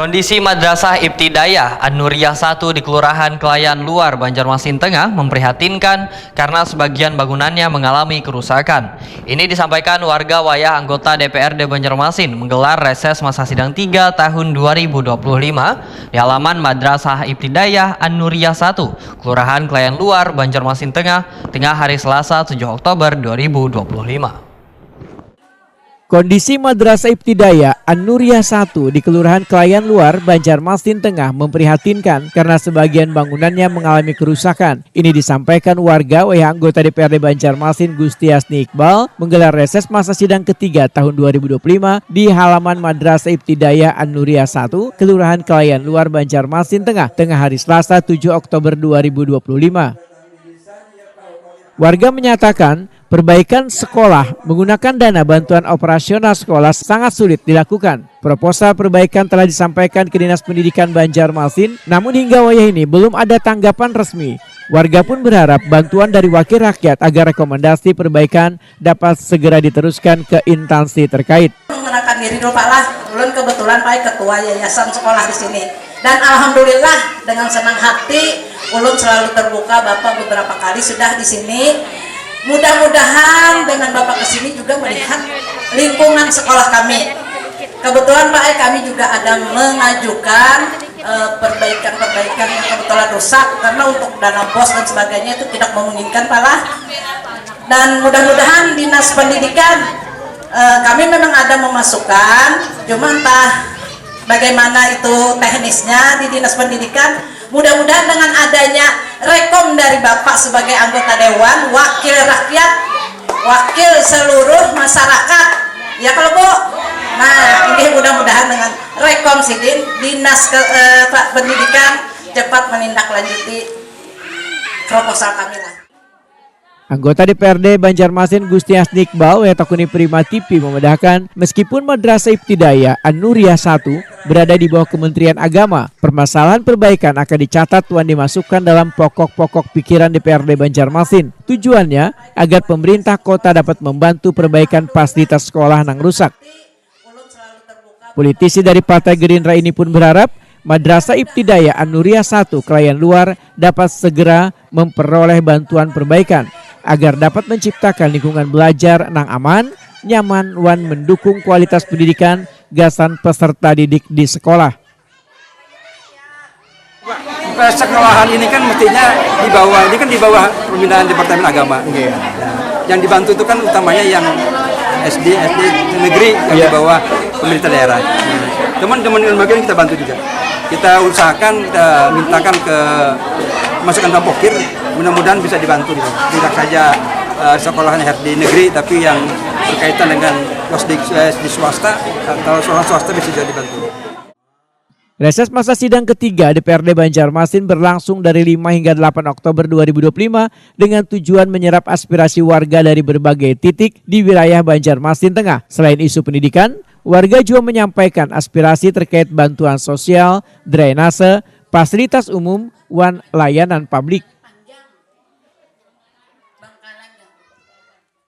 Kondisi Madrasah Ibtidaiyah An-Nuriyah 1 di Kelurahan Kelayan Luar, Banjarmasin Tengah memprihatinkan karena sebagian bangunannya mengalami kerusakan. Ini disampaikan warga wayah anggota DPRD Banjarmasin menggelar reses masa sidang 3 tahun 2025 di halaman Madrasah Ibtidaiyah An-Nuriyah 1, Kelurahan Kelayan Luar, Banjarmasin Tengah hari Selasa 7 Oktober 2025. Kondisi Madrasah Ibtidaiyah An-Nuriyah 1 di Kelurahan Kelayan Luar, Banjarmasin Tengah memprihatinkan karena sebagian bangunannya mengalami kerusakan. Ini disampaikan warga wayah anggota DPRD Banjarmasin Gustiasni Iqbal menggelar reses masa sidang ketiga tahun 2025 di halaman Madrasah Ibtidaiyah An-Nuriyah 1, Kelurahan Kelayan Luar, Banjarmasin Tengah hari Selasa 7 Oktober 2025. Warga menyatakan perbaikan sekolah menggunakan dana bantuan operasional sekolah sangat sulit dilakukan. Proposal perbaikan telah disampaikan ke Dinas Pendidikan Banjarmasin, namun hingga wayah ini belum ada tanggapan resmi. Warga pun berharap bantuan dari wakil rakyat agar rekomendasi perbaikan dapat segera diteruskan ke instansi terkait. Mengenalkan diri dulu Pak lah, ulun kebetulan Pak ketua yayasan sekolah di sini. Dan alhamdulillah dengan senang hati ulun selalu terbuka Bapak beberapa kali sudah di sini. Mudah-mudahan dengan Bapak kesini juga melihat lingkungan sekolah kami. Kebetulan Pak kami juga ada mengajukan perbaikan yang kebetulan rusak karena untuk dana BOS dan sebagainya itu tidak memungkinkan Pak lah. Dan mudah-mudahan Dinas Pendidikan kami memang ada memasukkan, cuma entah bagaimana itu teknisnya di Dinas Pendidikan. Mudah-mudahan dengan adanya rekom dari Bapak sebagai anggota Dewan, wakil rakyat, wakil seluruh masyarakat, ya kalau Bu. Nah, ini mudah-mudahan dengan rekom sidin Dinas Pendidikan cepat menindaklanjuti proposal kami lah. Anggota DPRD Banjarmasin Gustiasni Iqbal Wetakuni Prima TV memedahkan meskipun Madrasah Ibtidaiyah An-Nuriyah 1 berada di bawah Kementerian Agama, permasalahan perbaikan akan dicatat dan dimasukkan dalam pokok-pokok pikiran DPRD Banjarmasin. Tujuannya agar pemerintah kota dapat membantu perbaikan fasilitas sekolah yang rusak. Politisi dari Partai Gerindra ini pun berharap Madrasah Ibtidaiyah An-Nuriyah 1 Kelayan Luar dapat segera memperoleh bantuan perbaikan agar dapat menciptakan lingkungan belajar yang aman, nyaman, dan mendukung kualitas pendidikan gasan peserta didik di sekolah. Sekolahan ini kan mestinya di bawah pembinaan Departemen Agama. Yang dibantu itu kan utamanya yang SD negeri yang di bawah pemerintah daerah. Teman-teman lembaga kita bantu juga. Kita usahakan, kita mintakan ke masukan dalam pokir, mudah-mudahan bisa dibantu. Tidak saja sekolahan di negeri, tapi yang berkaitan dengan di swasta atau sekolah swasta bisa juga dibantu. Reses masa sidang ketiga DPRD Banjarmasin berlangsung dari 5 hingga 8 Oktober 2025 dengan tujuan menyerap aspirasi warga dari berbagai titik di wilayah Banjarmasin Tengah. Selain isu pendidikan, warga juga menyampaikan aspirasi terkait bantuan sosial, drainase, fasilitas umum, dan layanan publik.